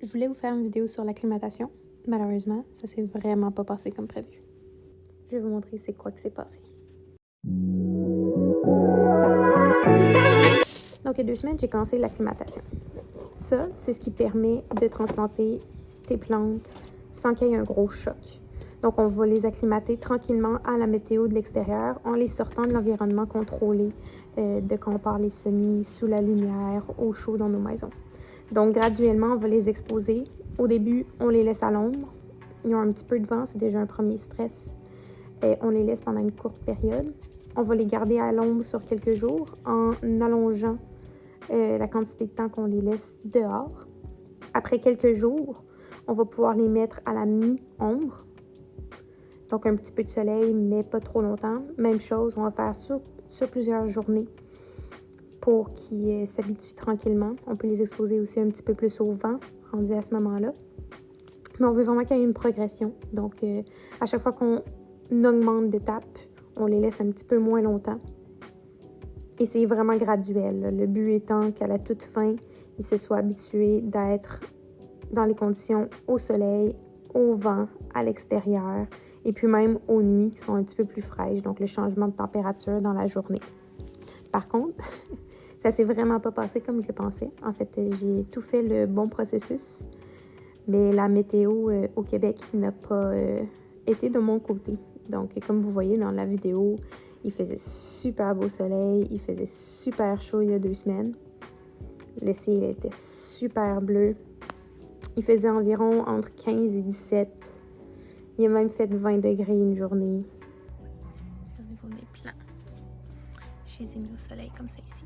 Je voulais vous faire une vidéo sur l'acclimatation. Malheureusement, ça s'est vraiment pas passé comme prévu. Je vais vous montrer c'est quoi que s'est passé. Donc, il y a 2 semaines, j'ai commencé l'acclimatation. Ça, c'est ce qui permet de transplanter tes plantes sans qu'il y ait un gros choc. Donc, on va les acclimater tranquillement à la météo de l'extérieur en les sortant de l'environnement contrôlé de quand on part les semis sous la lumière, au chaud dans nos maisons. Donc, graduellement, on va les exposer. Au début, on les laisse à l'ombre. Ils ont un petit peu de vent, c'est déjà un premier stress. On les laisse pendant une courte période. On va les garder à l'ombre sur quelques jours en allongeant la quantité de temps qu'on les laisse dehors. Après quelques jours, on va pouvoir les mettre à la mi-ombre. Donc, un petit peu de soleil, mais pas trop longtemps. Même chose, on va faire sur plusieurs journées pour qu'ils s'habituent tranquillement. On peut les exposer aussi un petit peu plus au vent, rendu à ce moment-là. Mais on veut vraiment qu'il y ait une progression. Donc, à chaque fois qu'on augmente d'étapes, on les laisse un petit peu moins longtemps. Et c'est vraiment graduel. Le but étant qu'à la toute fin, ils se soient habitués d'être dans les conditions au soleil, au vent, à l'extérieur, et puis même aux nuits qui sont un petit peu plus fraîches, donc le changement de température dans la journée. Par contre, ça s'est vraiment pas passé comme je le pensais. En fait, j'ai tout fait le bon processus, mais la météo au Québec n'a pas été de mon côté. Donc, comme vous voyez dans la vidéo, il faisait super beau soleil, il faisait super chaud il y a 2 semaines. Le ciel était super bleu. Il faisait environ entre 15 et 17. Il a même fait 20 degrés une journée. C'est au niveau de mes plants. Je les ai mis au soleil comme ça ici.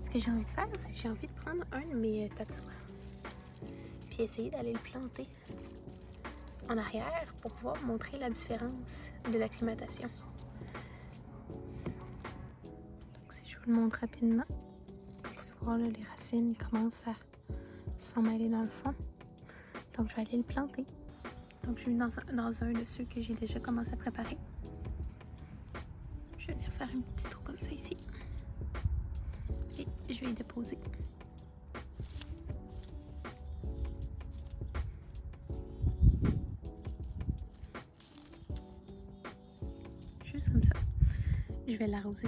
Ce que j'ai envie de faire, c'est que j'ai envie de prendre un de mes tatouages puis essayer d'aller le planter en arrière pour pouvoir montrer la différence de l'acclimatation. Donc si je vous le montre rapidement, vous pouvez voir là, les racines commencent à s'en mêler dans le fond. Donc je vais aller le planter. Donc je vais dans un de ceux que j'ai déjà commencé à préparer. Je vais venir faire un petit trou comme ça ici. Et je vais y déposer. Juste comme ça. Je vais l'arroser.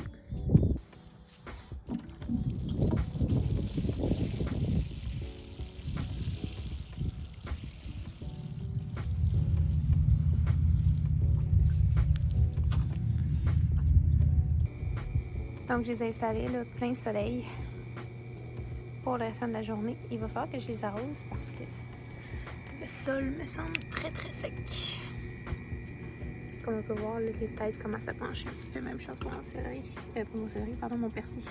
Donc, je les ai installés là, plein soleil pour le restant de la journée. Il va falloir que je les arrose parce que le sol me semble très très sec. Puis comme on peut voir, là, les têtes commencent à pencher un petit peu. Même chose pour mon céleri. Mon persil.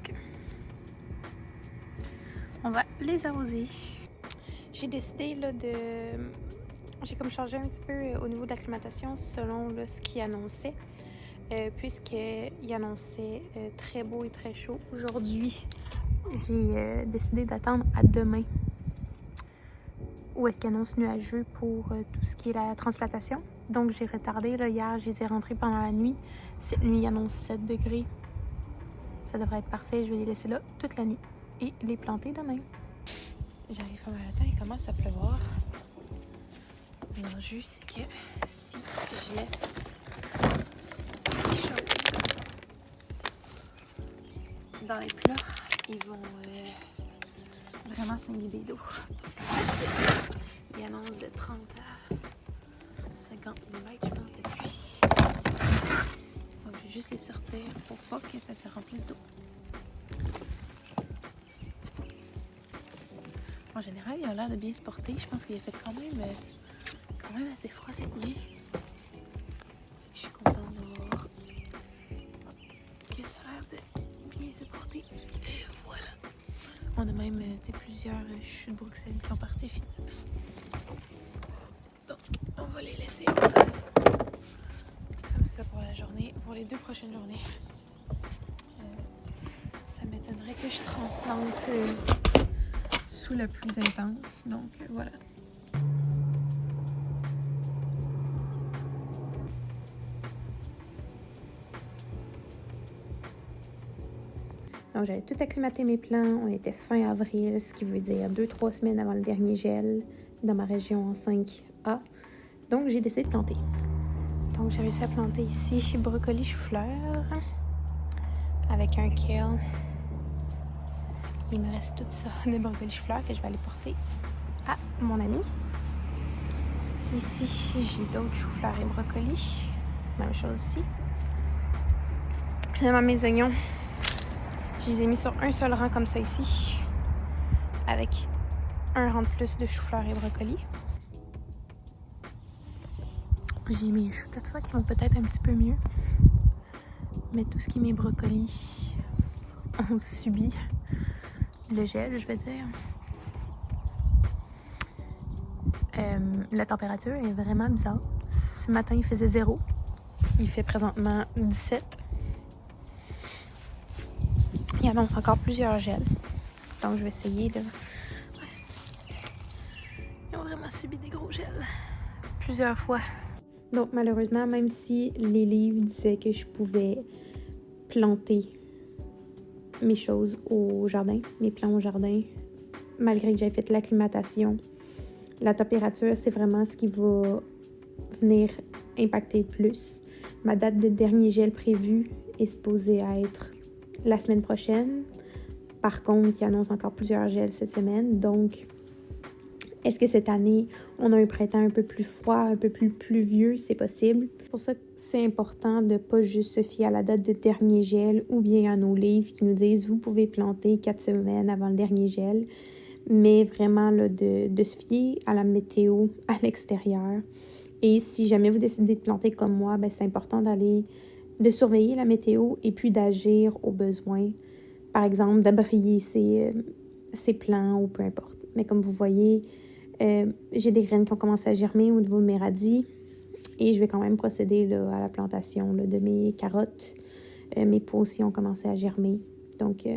Donc, on va les arroser. J'ai décidé là, j'ai comme changé un petit peu au niveau de l'acclimatation selon là, ce qu'il annonçait. Puisqu'il annonçait très beau et très chaud. Aujourd'hui, j'ai décidé d'attendre à demain où est-ce qu'il annonce nuageux pour tout ce qui est la transplantation. Donc, j'ai retardé. Là, hier, je les ai rentrés pendant la nuit. Cette nuit, il annonce 7 degrés. Ça devrait être parfait. Je vais les laisser là toute la nuit et les planter demain. J'arrive à matin, il commence à pleuvoir. L'enjeu, c'est que si je laisse dans les plats, ils vont vraiment s'imbiber d'eau. Il annonce de 30 à 50 mm, je pense, de pluie. Donc, je vais juste les sortir pour pas que ça se remplisse d'eau. En général, il a l'air de bien se porter. Je pense qu'il a fait quand même assez froid cette nuit. Je suis contente de voir que ça a l'air de bien se porter. Et voilà. On a même plusieurs choux de Bruxelles qui ont parti finalement. Donc, on va les laisser comme ça pour la journée, pour les 2 prochaines journées. Ça m'étonnerait que je transplante sous la plus intense. Donc, voilà. Donc, j'avais tout acclimaté mes plants. On était fin avril, ce qui veut dire 2-3 semaines avant le dernier gel dans ma région en 5A. Donc, j'ai décidé de planter. Donc, j'ai réussi à planter ici brocoli chou-fleur avec un kale. Il me reste tout ça de brocoli chou-fleur que je vais aller porter à mon ami. Ici, j'ai d'autres chou-fleur et brocolis. Même chose ici. Finalement, mes oignons, je les ai mis sur un seul rang comme ça ici, avec un rang de plus de chou-fleur et brocolis. J'ai mes choux tatoués qui vont peut-être un petit peu mieux. Mais tout ce qui est mes brocolis ont subi le gel, je vais dire. La température est vraiment bizarre. Ce matin, il faisait 0. Il fait présentement 17. Il annonce encore plusieurs gels. Donc, je vais essayer de... Ouais. Ils ont vraiment subi des gros gels. Plusieurs fois. Donc, malheureusement, même si les livres disaient que je pouvais planter mes choses au jardin, mes plants au jardin, malgré que j'avais fait l'acclimatation, la température, c'est vraiment ce qui va venir impacter le plus. Ma date de dernier gel prévu est supposée être la semaine prochaine. Par contre, il annonce encore plusieurs gels cette semaine. Donc, est-ce que cette année, on a un printemps un peu plus froid, un peu plus pluvieux? C'est possible. C'est pour ça que c'est important de ne pas juste se fier à la date de dernier gel ou bien à nos livres qui nous disent « Vous pouvez planter 4 semaines avant le dernier gel ». Mais vraiment là, de se fier à la météo à l'extérieur. Et si jamais vous décidez de planter comme moi, ben c'est important de surveiller la météo et puis d'agir aux besoins. Par exemple, d'abrier ses plants ou peu importe. Mais comme vous voyez, j'ai des graines qui ont commencé à germer au niveau de mes radis et je vais quand même procéder là, à la plantation là, de mes carottes. Mes pois aussi ont commencé à germer. Donc,